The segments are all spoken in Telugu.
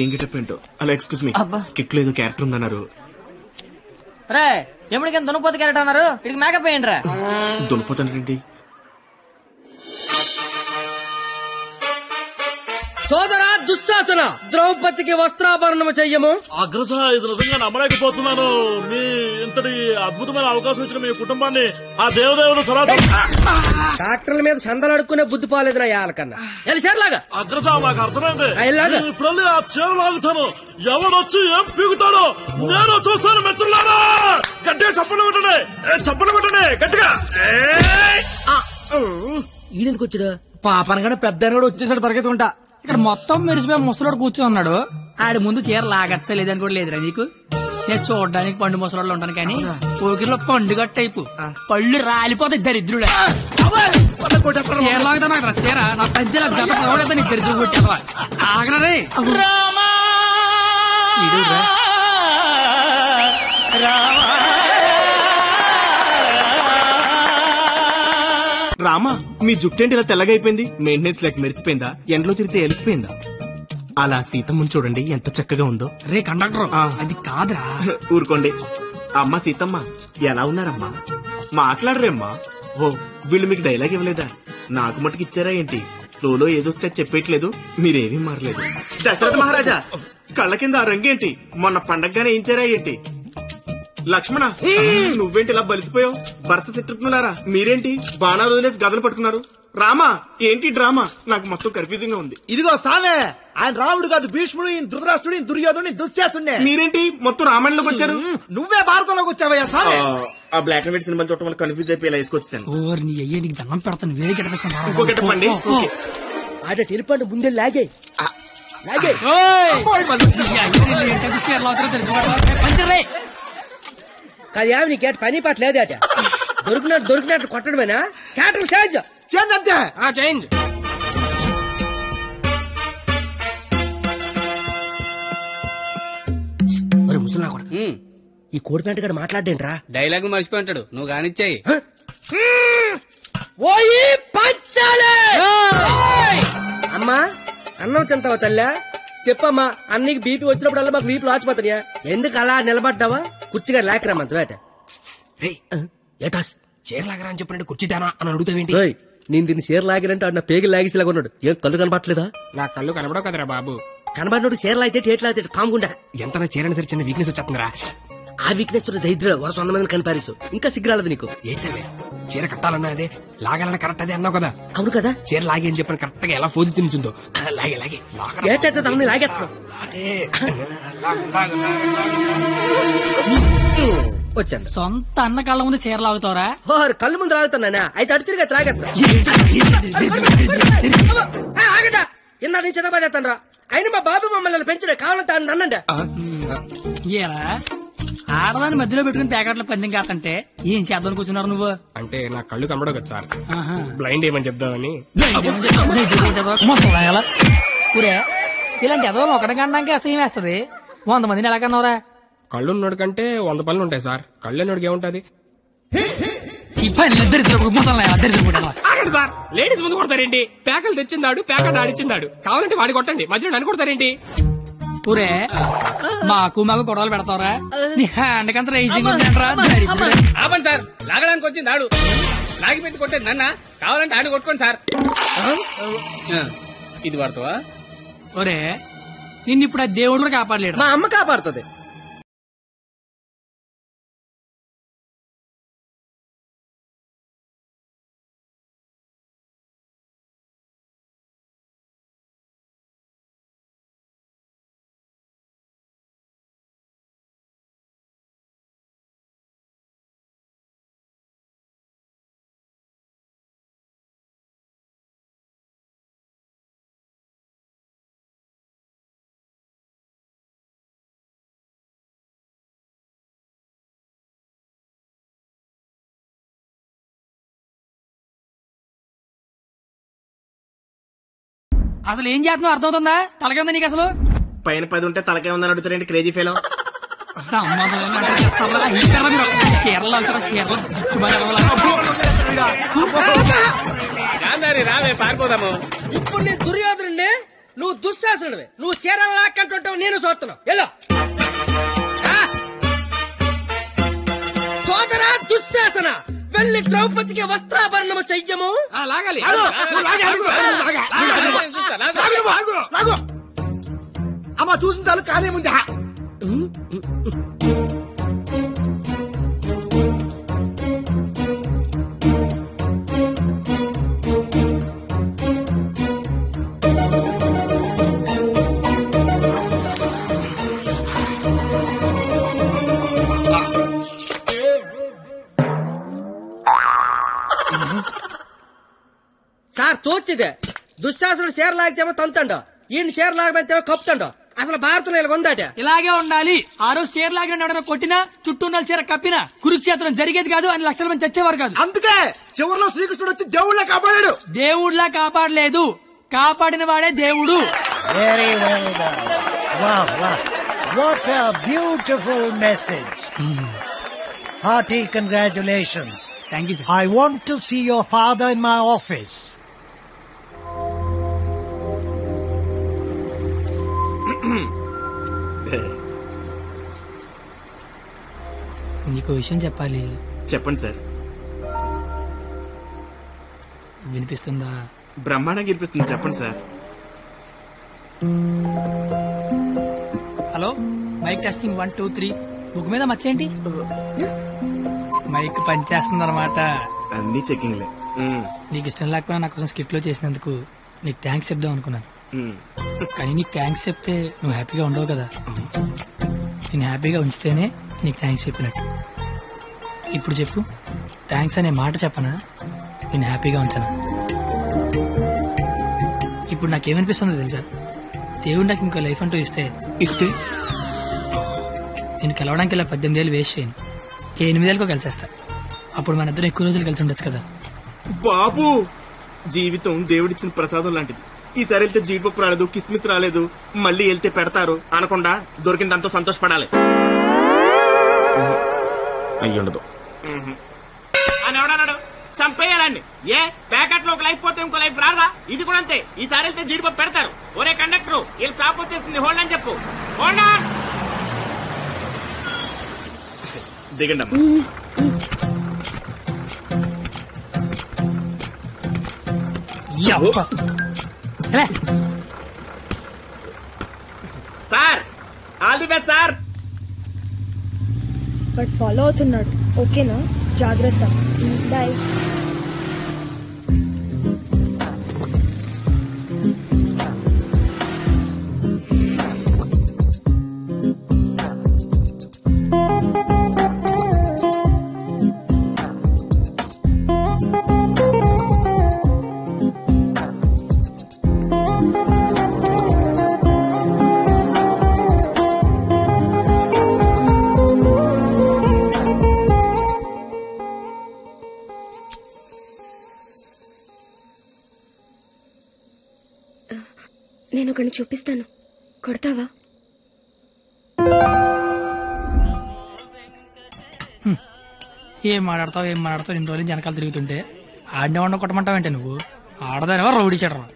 ఏం గెటప్ ఏంటో. అలా ఎక్స్క్యూజ్ మీ, స్కిట్ లో ఏదో క్యారెక్టర్ ఉందన్నారు. రే ఎప్పటికైనా దున్నపోతు క్యారెక్టర్ అన్నారు, ఇక్కడికి మేకప్ వేయండి రా. దున్నపోతానండి. సోదరా దుశ్శాసన, ద్రౌపదికి వస్త్రాభరణము చెయ్యము. అగ్రస, ఇది నిజంగా నమ్మలేకపోతున్నాను. మీ ఇంతటి అద్భుతమైన అవకాశం ఇచ్చిన మీ కుటుంబాన్ని ఆ దేవదేవుడు డాక్టర్ల మీద చందలు అడుక్కునే బుద్ధి పోలేదు నా యాలకన్నా. చీరలాగా అగ్రస, నాకు అర్థమైంది. ఇప్పుడు ఆ చీర లాగుతాను, ఎవడొచ్చి ఏం పీగుతాడో నేను చూస్తాను. మిత్రులారా, గట్టిగా చప్పట్లు కొట్టండి, చప్పట్లు కొట్టండి గట్టిగా. ఈడెందుకు వచ్చాడు? పాపనగానే పెద్ద కూడా వచ్చేసాడు పరిగెత్తుకుంటా. ఇక్కడ మొత్తం మెరిసిపోయి ముసలోడు కూర్చొని ఉన్నాడు. ఆడి ముందు చీర లాగచ్చలేదని కూడా లేదురా నీకు. నేను చూడడానికి పండు ముసలోళ్ళు ఉంటాను కానీ పోకిరిలో పండుగ టైపు పళ్ళు రాలిపోతాయి దరిద్రుడే. చీర లాగుతా నాకు చీర నా పంచి నాకు గత పోవడతా నీకు దరిద్రుడు కొట్టేవా ఆగరే. రామా, మీ జుట్టేంటి ఇలా తెల్లగైపోయింది? మెయింటెనెన్స్ లేక మెరిసిపోయిందా? ఎండలో తిరిగితే ఎలిసిపోయిందా? అలా సీతమ్మని చూడండి ఎంత చక్కగా ఉందో. రే కండక్టర్, అది కాదురా. ఊరుకోండి. అమ్మ సీతమ్మ, ఎలా ఉన్నారమ్మా? మాట్లాడరేమ్మా. ఓ, వీళ్ళు మీకు డైలాగ్ ఇవ్వలేదా? నాకు మటుకు ఇచ్చారా ఏంటి? ఫ్లోలో ఏదొస్తే చెప్పేయట్లేదు, మీరేమీ మారలేదు. దశరథ మహారాజా, కళ్ళ కింద ఆ రంగేంటి? మొన్న పండగగానే ఏంచారా ఏంటి? లక్ష్మణ, నువ్వేంటి ఇలా బలిసిపోయావు? భర్త శత్రుఘ్నులారా, మీరేంటి బాణాలు వదిలేసి గదలు పట్టుకున్నారు? రామా, ఏంటి డ్రామా? నాకు మొత్తం కన్ఫ్యూజింగ్ గా ఉంది. ఇదిగో సామే, ఆయన రాముడు కాదు, భీష్ముడు, ఈయన ధృతరాష్ట్రుడు, దుర్యోధుడు, దుశ్శాసుడే. మీరేంటి మొత్తం రామాయణంలోకి వచ్చారు? నువ్వే భారతంలోకి వచ్చావయ్యా సామే. ఆ బ్లాక్ అండ్ వైట్ సినిమా చూడటం వల్ల కన్ఫ్యూజ్ అయిపోయి ఇలా వేసుకొచ్చాను. నీకు దండం పెడతాను, వేరే ఇంకో గెటపండి. ఆట తెలిపండి, ముందే లాగే లాగే. అది ఏమి నీ కేట పని పాట లేదట. దొరికినట్టు కొట్టడమేనా? క్యాటర్ చేంజ్ చేంజ్ అంతే. చేంజ్. ముసలా కూడా ఈ కోడిపేట గడ మాట్లాడేంట్రా? డైలాగ్ మర్చిపోయి ఉంటాడు, నువ్వు కానిచ్చాయి. అమ్మా, అన్నం తింటావా తల్లా? చెప్పమ్మా, అన్నికి బీపీ వచ్చినప్పుడల్లా మాకు బీపీ లాచిపోతాయా? ఎందుకు అలా నిలబడ్డావా? కుర్చీగా లేకరామంత వేట. ఏటాస్ చీరలాగరా అని చెప్పినట్టు కుర్చీదానా అని అడుగుతావేంటి? నేను దీన్ని చీర లాగినంటే ఆడు నా పేగి లాగేసేలాగా ఉన్నాడు. ఏం కళ్ళు కనపట్లేదా? నా కళ్ళు కనబడవు కదరా బాబు. కనబడినోడు చీర లాగితే టేట్లు లాగితే కాముకుండా. ఎంత చీరని సరే చిన్న వీక్నెస్ వచ్చేస్తుందిరా. ఆ వీక్నెస్ తో దరిద్ర వరుస 100 మందిని కనిపారేసు. ఇంకా సిగ్గురాలదు నీకు. ఏంటి సరే, చీర కట్టాలన్నా అదే, లాగాలన్నా కరెక్ట్ అదే అన్నావు కదా. అవును కదా. చీర లాగే అని చెప్పిన కరెక్ట్ గా ఎలా ఫోజు తినిచుందో లాగే లాగే ఏటైతే తమని లాగేస్తున్నావు. వచ్చాను. సొంత అన్న కళ్ళ ముందు చీర లాగుతావరా? కళ్ళు ముందు లాగుతున్నానా? అయితే అటు తిరిగి లాగేస్తున్నా. ఇందా నేను చిన్నబాద్ చేస్తాను రా. అయినా మా బాబు మమ్మల్ని పెంచడే, కావాలంటే నన్నండి. ఆడదాన్ని మధ్యలో పెట్టుకుని ప్యాకెట్ల పందెం కాదంటే ఏం చేద్దాం కూర్చున్నారు నువ్వు? అంటే నా కళ్ళు కనబడవు కదా సార్, బ్లైండ్ ఏమని చెప్దామని. ఇలాంటి ఎదవలు ఒకటి కనడానికి అసహ్యం వేస్తది. 100 మందిని ఎలా కన్నావురా? కళ్ళు ఉన్నోడు కంటే 100 పనులు ఉంటాయి సార్. కళ్ళు ఉన్నోడికి ఏముంటది? ఆగండి సార్, లేడీస్ ముందు కొడతారేంటి? ప్యాకలు తెచ్చిందాడు, ప్యాకెట్ ఆడిచ్చిందాడు, కావాలంటే వాడి కొట్టండి, మధ్యలో నన్ను కొడతారేంటి? ఊరే మాకు గొడవలు పెడతావరా? నీ హ్యాండ్ కంత రైజింగ్ ఆపండి సార్, లాగడానికి వచ్చింది ఆడు, లాగి పెట్టి కొట్టేది నన్న, కావాలంటే ఆడు కొట్టుకోండి సార్. ఇది వాడతావా? ఒరే నిన్ను ఇప్పుడు ఆ దేవుడు కూడా కాపాడలేడు. మా అమ్మ కాపాడుతుంది. అసలు ఏం చేస్తున్నావు అర్థమవుతుందా? తలకే ఉందా నీకు? అసలు పైన 10 ఉంటే తలకే ఉందని అడుగుతారండి క్రేజీ ఫెలో. రావే పారిపోదాము. ఇప్పుడు నేను దుర్యోధనుడిని, నువ్వు దుశ్శాసనుడివి. నువ్వు చీరలు లాక్కంటుంటావు, నేను చూస్తున్నావు. ఎలా సోదరా దుశ్శాసన, వెళ్ళి ద్రౌపదికి వస్త్రాభరణము చెయ్యము. లాగాలి. అమ్మ చూసిన చాలు కాదే ముందు. సార్ తోచిదే, దుశ్శాసనుడు చీర లాగితేమో తంతండో, ఈయన చీర లాగమంతేమో కప్పుతండో. అసలు భారతంలో ఇలా ఉందాట. ఇలాగే ఉండాలి. ఆ రోజు చీర లాగిన ఎవడన్నా కొట్టినా, చుట్టూ ఉన్న చీర కప్పినా కురుక్షేత్రం జరిగేది కాదు, అని లక్షల మంది చచ్చేవారు కాదు. అందుకే చివరిలో శ్రీకృష్ణుడు వచ్చి దేవుళ్ళ కాపాడాడు. దేవుళ్లా కాపాడలేదు, కాపాడిన వాడే దేవుడు. Very well done. Wow, wow. What a beautiful message. Hearty congratulations. Thank you sir. I want to see your father in my office. నీకు విషయం చెప్పాలి. చెప్పండి సార్. వినిపిస్తుందా? బ్రహ్మాండంగా వినిపిస్తుంది, చెప్పండి sir. Hello, mic testing 1 2 3. Book మీద మర్చేయండి. మైక్ పనిచేస్తుంది అనమాట. అన్ని చెకింగ్లే. నీకు ఇష్టం లేకపోయినా నా కోసం స్కిట్ లో చేసినందుకు నీకు థ్యాంక్స్ చెప్దాం అనుకున్నాను. కానీ నీకు థ్యాంక్స్ చెప్తే నువ్వు హ్యాపీగా ఉండవు కదా. నేను హ్యాపీగా ఉంచితేనే నీకు థ్యాంక్స్ చెప్పినట్టు. ఇప్పుడు చెప్పు, థ్యాంక్స్ అనే మాట చెప్పనా, నేను హ్యాపీగా ఉంచనా? ఇప్పుడు నాకేమనిపిస్తుందో తెలుసా? దేవుడు నాకు ఇంకో లైఫ్ అంటూ ఇస్తే నేను కలవడానికి ఇలా 18 ఏళ్ళు వేస్ట్ చేయను, 8 ఏళ్ళకో కలిసేస్తా. అప్పుడు మన ఇద్దరు ఎక్కువ రోజులు కలిసి ఉండొచ్చు కదా. బాబు, జీవితం దేవుడిచ్చిన ప్రసాదం లాంటిది. ఈసారి వెళ్తే జీడిపప్పు రాలేదు, కిస్మిస్ రాలేదు, మళ్ళీ వెళ్తే పెడతారు అనకుండా దొరికిన దాంతో సంతోషపడాలి. అయ్యుండదు అని ఎవడన్నాడు? చంపేయాలండి. ఏ ప్యాకెట్ లో ఒక లైఫ్ పోతే ఇంకో లైఫ్ రాదా? ఇది కూడా అంతే. ఈసారి వెళ్తే జీడిపప్పు పెడతారు. ఒరే కండక్టర్, వీళ్ళు స్టాప్ వచ్చేస్తుంది, హోల్డ్ అని చెప్పు. Hold on. దిగండి అమ్మా. Sir, all the best sir. But follow అవుతున్నాడు. ఓకేనా? జాగ్రత్త. బాయ్. నేను ఒకరిని చూపిస్తాను, కొడతావా? ఏం మాట్లాడతావు ఇన్ని రోజులు వెనకాల తిరుగుతుంటే ఆడినే వండ కొట్టమంటావంటే నువ్వు ఆడదానివా రౌడీ చెడరా?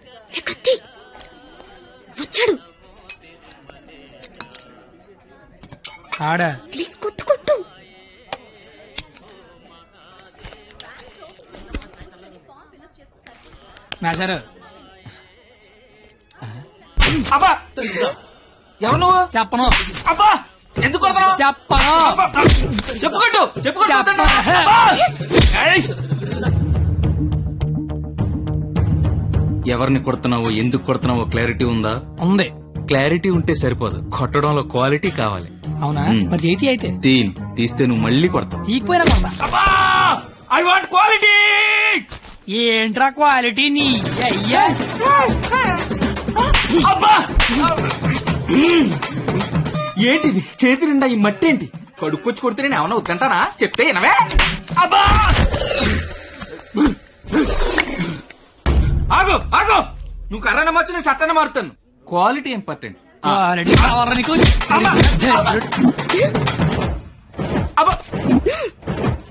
కత్తి వచ్చాడు. ఆడ ప్లీజ్ కొట్టు కొట్టు. మేషారు. అబ్బా, ఎవరు నువ్వు? చెప్పను. అబ్బా, ఎందుకు కొడతావు? చెప్పను. చెప్పుకోట్టు చెప్పుకోట్టు. ఎవరిని కొడుతున్నావో, ఎందుకు కొడుతున్నావో క్లారిటీ ఉందా? ఉంది. క్లారిటీ ఉంటే సరిపోదు, కొట్టడంలో క్వాలిటీ కావాలి. అవునా? మరి చేతి అయితే తీస్తే నువ్వు మళ్ళీ కొడతావు. తీకపోయినా కొడతా. I want quality. ఏంట్రా క్వాలిటీ నీ అయ్యా? అబ్బా, ఏంటిది చేతి నిండా ఈ మట్టి ఏంటి? కడుక్కొచ్చి కొడితే నేను ఏమన్నా వద్దంటానా? చెప్తే వినవే. అబ్బా, ఆగు ఆగు, నువ్వు కర్రన మార్చి నేను సత్తన మారుతాను. Quality important. క్వాలిటీ కావాలా నీకు?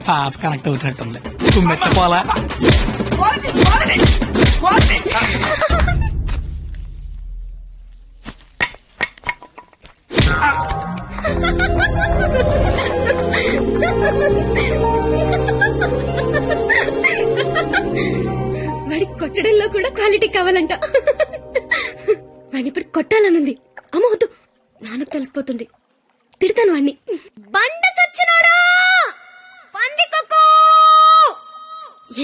పాప కనెక్ట్ అవుతున్నట్టుంది. మెత్తపోలా. వాడికి కొట్టడంలో కూడా క్వాలిటీ కావాలంట. వాడిని ఇప్పుడు కొట్టాలనుంది. అమ్మ వద్దు, నాన్నకు తెలిసిపోతుంది. తిడతాను వాణ్ణి. బండ సచ్చినాడా, పందికొక్కు.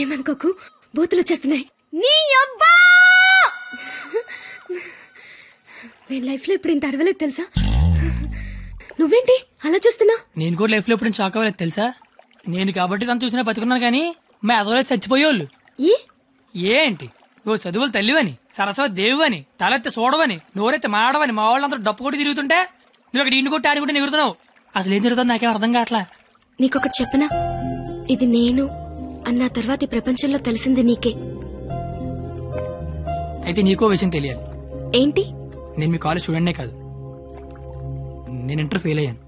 ఏమనుకోకు, బూతులు వచ్చేస్తున్నాయి. నీ అబ్బా, నేను లైఫ్ లో ఇప్పుడు ఇంత అరవలేదు తెలుసా. నువ్వేంటి అలా చూస్తున్నా? నేను కూడా లైఫ్ లో ఎప్పుడు షాక్ అవ్వలేదు తెలుసా. నేను కాబట్టి తను చూసినా బతుకున్నాను కానీ మా అదవలేదు చచ్చిపోయేవాళ్ళు. ఏంటి ఓ చదువులు తల్లివని, సరస్వతి దేవివని, తలెత్తి చూడవని, నోరెత్తి మాడవని మా వాళ్ళందరూ డప్పు కొట్టి తిరుగుతుంటే నువ్వు అక్కడ ఇంటి కొట్టి ఆడుకుంటే నిగురుతున్నావు. అసలు ఏం తిరుగుతుంది నాకేం అర్థం కావట్లా. నీకొకటి చెప్పనా, ఇది నేను అన్న తర్వాత ఈ ప్రపంచంలో తెలిసింది నీకే. అయితే నీకో విషయం తెలియాలి. ఏంటి? నేను మీ కాలేజ్ స్టూడెంట్నే కాదు, నేను ఇంటర్ ఫెయిల్ అయ్యాను.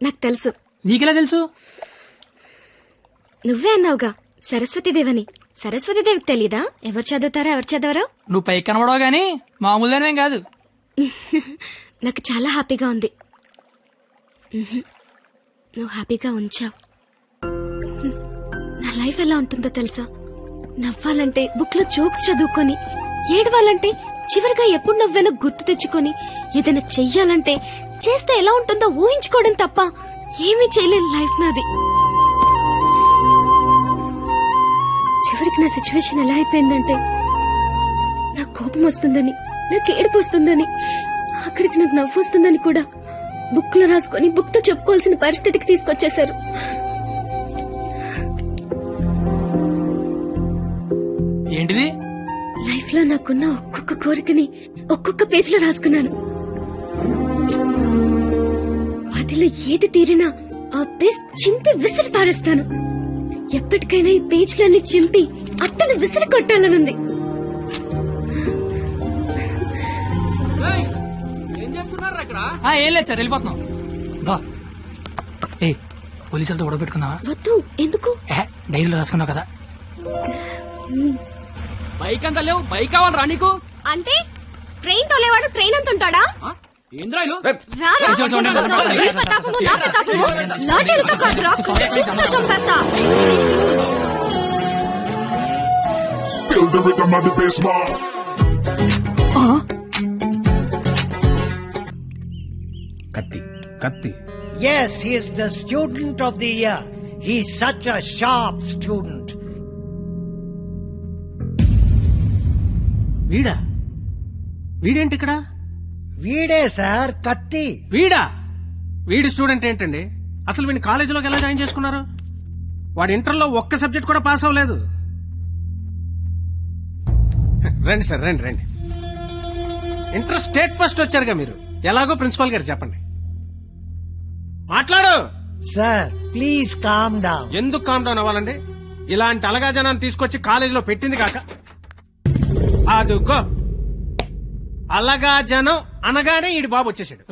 నాకు తెలుసు. నీకెలా తెలుసు? నువ్వే అన్నావుగా సరస్వతీదేవని. సరస్వతీదేవికి తెలీదా ఎవరు చదువుతారా ఎవరు చదవరా? నువ్వు పైకి కనబడవు గానీ మామూలుగానేం కాదు. నాకు చాలా హ్యాపీగా ఉంది. నువ్వు హ్యాపీగా ఉంచావు. నా లైఫ్ ఎలా ఉంటుందో తెలుసా? నవ్వాలంటే బుక్ లో జోక్స్ చదువుకొని, ఏడవాలంటే చివరిగా ఎప్పుడు నవ్వానో గుర్తు తెచ్చుకొని, ఏదైనా చెయ్యాలంటే చేస్తే ఎలా ఉంటుందో ఊహించుకోవడం తప్ప ఏమీ చేయలేని లైఫ్ నాది. చివరికి నా సిచ్యువేషన్ ఎలా అయిపోయిందంటే, నాకు కోపం వస్తుందని, నాకు ఏడుపు వస్తుందని, అక్కడికి నాకు నవ్వు వస్తుందని కూడా బుక్ లో రాసుకొని బుక్ తో చెప్పుకోవాల్సిన పరిస్థితికి తీసుకొచ్చేశారు. ఏంటిది? లైఫ్ లో నాకున్న ఒక్కొక్క కోరికని ఒక్కొక్క పేజ్ లో రాసుకున్నాను. వాటిలో ఏది తీరినా ఆ పేజ్ చింపి విసిరి పారేస్తాను. ఎప్పటికైనా ఈ పేజ్లన్నీ చింపి అట్టను విసిరి కొట్టాలనుంది. ఏం లేదు సార్, వెళ్ళిపోతున్నాం. ఏ పోలీసులతో గొడవ పెట్టుకున్నావా? వద్దు. ఎందుకు? డైరీలో రాసుకున్నావు కదా. బైక్ అంతా లేవు, బైక్ కావాలరా నీకు? అంటే ట్రైన్ తోలేవాడు ట్రైన్ అంత ఉంటాడా? ఏంద్రాయిలు కత్తి కత్తి. Yes, he is the student of the year. He's such a sharp student. వీడా? వీడేంటి ఇక్కడ? వీడే సార్, కత్తి. వీడా? వీడి స్టూడెంట్ ఏంటండి? అసలు వీడిని కాలేజీలోకి ఎలా జాయిన్ చేసుకున్నారు? వాడు ఇంటర్లో ఒక్క సబ్జెక్ట్ కూడా పాస్ అవ్వలేదు. రండి సార్, రండి రండి. ఇంటర్ స్టేట్ ఫస్ట్ వచ్చారుగా మీరు. ఎలాగో ప్రిన్సిపాల్ గారు చెప్పండి. మాట్లాడు సార్. Please calm down. ఎందుకు కామ్ డౌన్ అవ్వాలండి? ఇలాంటి అలగా జనాన్ని తీసుకొచ్చి కాలేజీలో పెట్టింది కాక అదుగో అలగా జనం అనగానే ఈడి బాబు వచ్చేసాడు.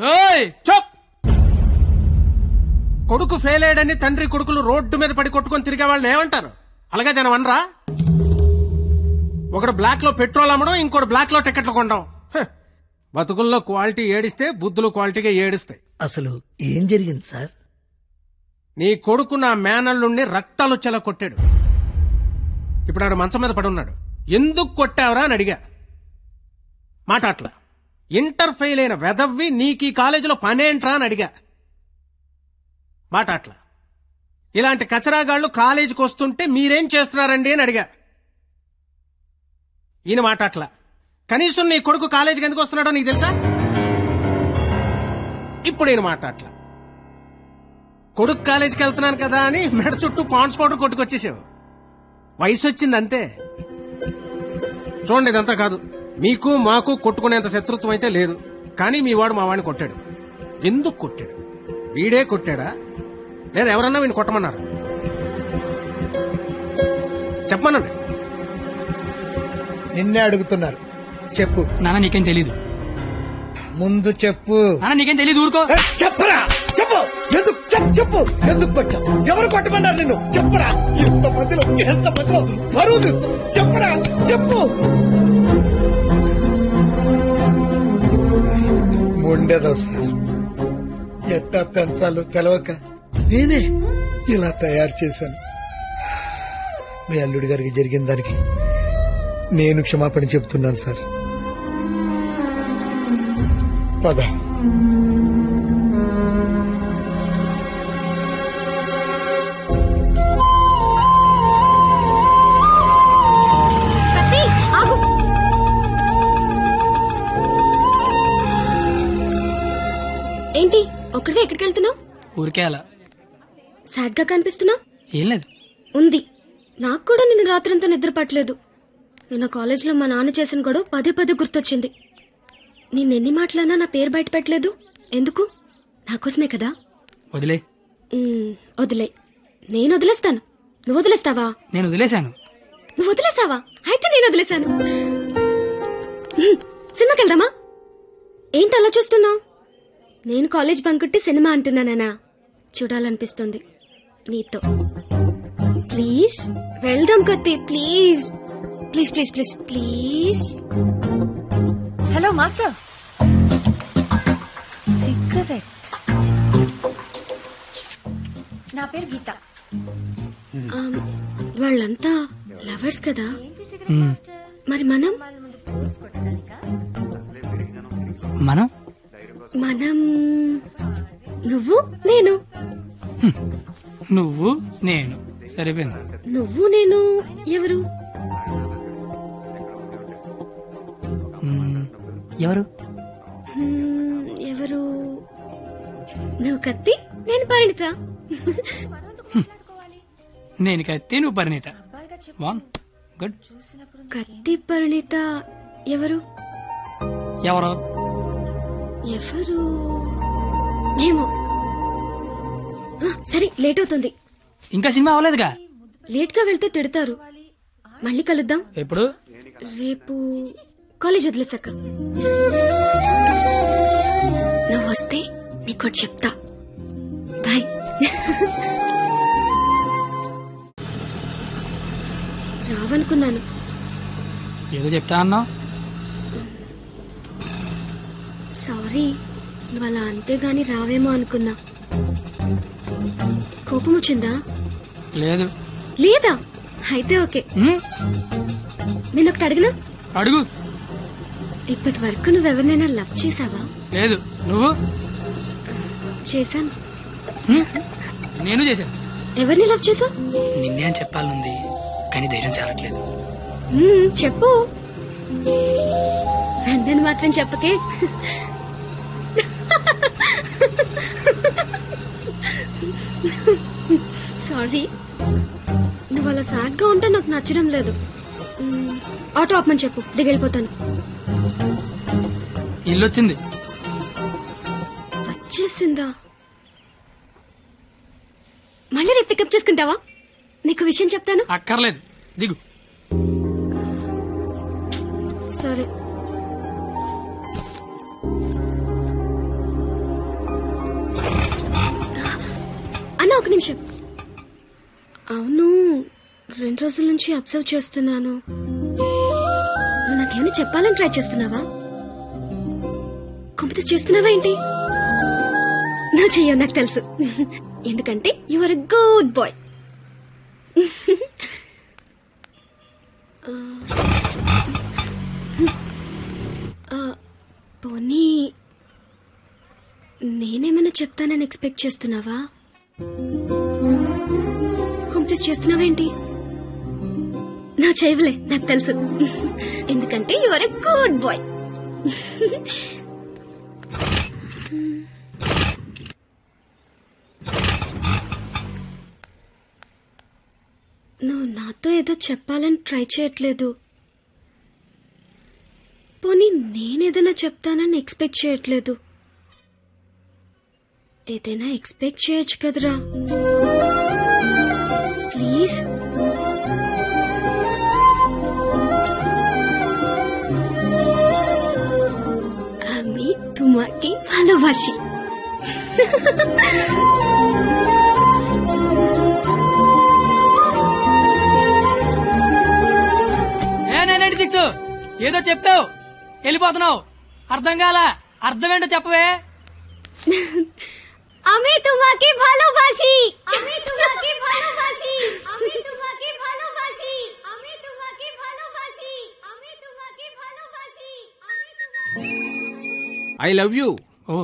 చోప్! కొడుకు ఫెయిల్ అయ్యాడని తండ్రి కొడుకులు రోడ్డు మీద పడి కొట్టుకొని తిరిగే వాళ్ళని ఏమంటారు? అలగా జనం అనరా? ఒకడు బ్లాక్ లో పెట్రోల్ అమ్మడం, ఇంకోటి బ్లాక్ లో టికెట్లు కొనడం. బతుకుల్లో క్వాలిటీ ఏడిస్తే బుద్ధులు క్వాలిటీగా ఏడుస్తాయి. అసలు ఏం జరిగింది సార్? నీ కొడుకు నా మేనల్లుండి రక్తాలు వచ్చేలా కొట్టాడు. ఇప్పుడు ఆడు మంచం మీద పడి ఉన్నాడు. ఎందుకు కొట్టావరా అని అడిగా. మాట అట్లా. ఇంటర్ ఫెయిల్ అయిన వెదవ్వి నీకీ కాలేజీలో పనేంట్రా అని అడిగా. మాట అట్లా. ఇలాంటి కచరాగాళ్లు కాలేజీకి వస్తుంటే మీరేం చేస్తున్నారండి అని అడిగా. ఈయన మాట అట్లా. కనీసం నీ కొడుకు కాలేజీకి ఎందుకు వస్తున్నాడో నీకు తెలుసా? ఇప్పుడు ఈయన మాట అట్లా. కొడుకు కాలేజీకి వెళ్తున్నాను కదా అని మెడ చుట్టూ పాండ్స్ పౌడర్ కొట్టుకొచ్చేసావు. వయసు వచ్చింది అంతే. చూడండి, ఇదంతా కాదు. మీకు మాకు కొట్టుకునేంత శత్రుత్వం అయితే లేదు. కానీ మీ వాడు మా వాడిని కొట్టాడు. ఎందుకు కొట్టాడు? వీడే కొట్టాడా లేదా ఎవరన్నా వీడిని కొట్టమన్నారు? చెప్పమనండి. నిన్నే అడుగుతున్నారు, చెప్పు. నాన్న నీకేం తెలీదు. ముందు చెప్పు. నాన్న నీకేం తెలీదు, ఊరుకో. చెప్పరా, చెప్పు. ఎందుకు చెప్పు. ఎందుకు కొట్టావు? ఎవరు కొట్టమన్నారు నిన్ను? చెప్పరా. ఎంత మధ్యలో బరువు తీస్తూ చెప్పరా, చెప్పు. ఉండేదో సార్, ఎట్టా పెంచాలో తెలవక నేనే ఇలా తయారు చేశాను. మీ అల్లుడి గారికి జరిగిన దానికి నేను క్షమాపణ చెప్తున్నాను సార్. పద. ఏంటి ఒక్కడే ఎక్కడికి వెళ్తున్నావు? ఊరికే అలా. సాడ్ గా కనిపిస్తున్నావు. ఏం లేదు. ఉంది. నాకు కూడా నిన్న రాత్రంతా నిద్ర పట్టలేదు. నిన్న కాలేజీలో మా నాన్న చేసిన గొడవ పదే పదే గుర్తొచ్చింది. నిన్నెన్ని మాటలన్నా నా పేరు బయట పెట్టలేదు. ఎందుకు? నాకోసమే కదా. వదిలే. వదిలే. నేను వదిలేస్తాను. నువ్వు వదిలేస్తావా? నేను వదిలేశాను. నువ్వు వదిలేసావా? అయితే నేను వదిలేశాను. సినిమాకి వెళ్దామా? ఏంటి అలా చూస్తున్నావు? నేను కాలేజ్ బంకొట్టి సినిమా అంటున్నానా? చూడాలనిపిస్తుంది నీతో. ప్లీజ్ వెళ్దాం కత్తి. Please please please please please. Hello master. Cigarette. నా పేరు గీత. వాళ్ళంతా లవర్స్ కదా, మరి మనం మనం మనం నువ్వు నేను. నువ్వు నేను సరిపోయింది. నువ్వు నేను ఎవరు? ఎవరు ఎవరు? నువ్వు కత్తి, నేను పరిణిత. నేను కత్తి, నువ్వు పరిణిత. గుడ్. కత్తి పరిణిత ఎవరు? ఎవరు ఎవరు ఏమో. సరే, లేట్ అవుతుంది. ఇంకా సినిమా అవ్వలేదుగా. లేట్ గా వెళ్తే తిడతారు. మళ్ళీ కలుద్దాం. ఎప్పుడు? రేపు కాలేజ్ వదిలేసాక. నువ్వు వస్తే నీకు చెప్తా. బాయ్. రావనుకున్నాను. ఏదో చెప్తా అన్నావు. సారీ, నువ్వు అలా అంటే గాని రావేమో అనుకున్నా. కోపం వచ్చిందా? లేదు. లేదా? అయితే ఓకే. నేను ఒకటి అడిగినా? అడుగు. ఇప్పటి వరకు నువ్వెవరినైనా లవ్ చేసావా? లేదు. నువ్వు? చేశాను. నేను చేశాను. ఎవరిని లవ్ చేసావు? నిన్నే అని చెప్పాలనుంది, కానీ ధైర్యం చాలట్లేదు. చెప్పు. నన్ను మాత్రం చెప్పకే. సారీ, నువ్వు అలా సాడ్ గా ఉంటే నాకు నచ్చడం లేదు. ఆటో ఆపమని చెప్పు, దిగెళ్ళిపోతాను. ఇల్లు వచ్చింది. వచ్చేసిందా? మళ్ళీ రేపు పికప్ చేసుకుంటావా? నీకు విషయం చెప్తాను. అక్కర్లేదు, దిగు. సరే. అన్న, ఒక నిమిషం. అవును, 2 రోజుల నుంచి అబ్జర్వ్ చేస్తున్నాను. నువ్వు నాకేమైనా చెప్పాలని ట్రై చేస్తున్నావా? కాంపిటీస్ చేస్తున్నావా ఏంటి? నువ్వు చెయ్యవు, నాకు తెలుసు. ఎందుకంటే you are a good boy. పోనీ నేనేమైనా చెప్తానని ఎక్స్పెక్ట్ చేస్తున్నావా? కాంప్లీట్ చేస్తున్నావేంటి? నా చేయవులే, నాకు తెలుసు. ఎందుకంటే you are a good boy. నువ్వు నాతో ఏదో చెప్పాలని ట్రై చేయట్లేదు. పోనీ నేనేదైనా చెప్తానని ఎక్స్పెక్ట్ చేయట్లేదు. ఏదైనా ఎక్స్పెక్ట్ చేయొచ్చు కదరా. ప్లీజ్. আমি তোমাকে ভালোবাসি. ఏదో చెప్పావు, వెళ్ళిపోతున్నావు. అర్థం కాల. అర్థమేంటో చెప్పవే. আমি তোমাকে ভালোবাসি আমি তোমাকে ভালোবাসি আমি তোমাকে ভালোবাসি আমি তোমাকে ভালোবাসি আমি তোমাকে ভালোবাসি ఐ లవ్ యూ. ఓ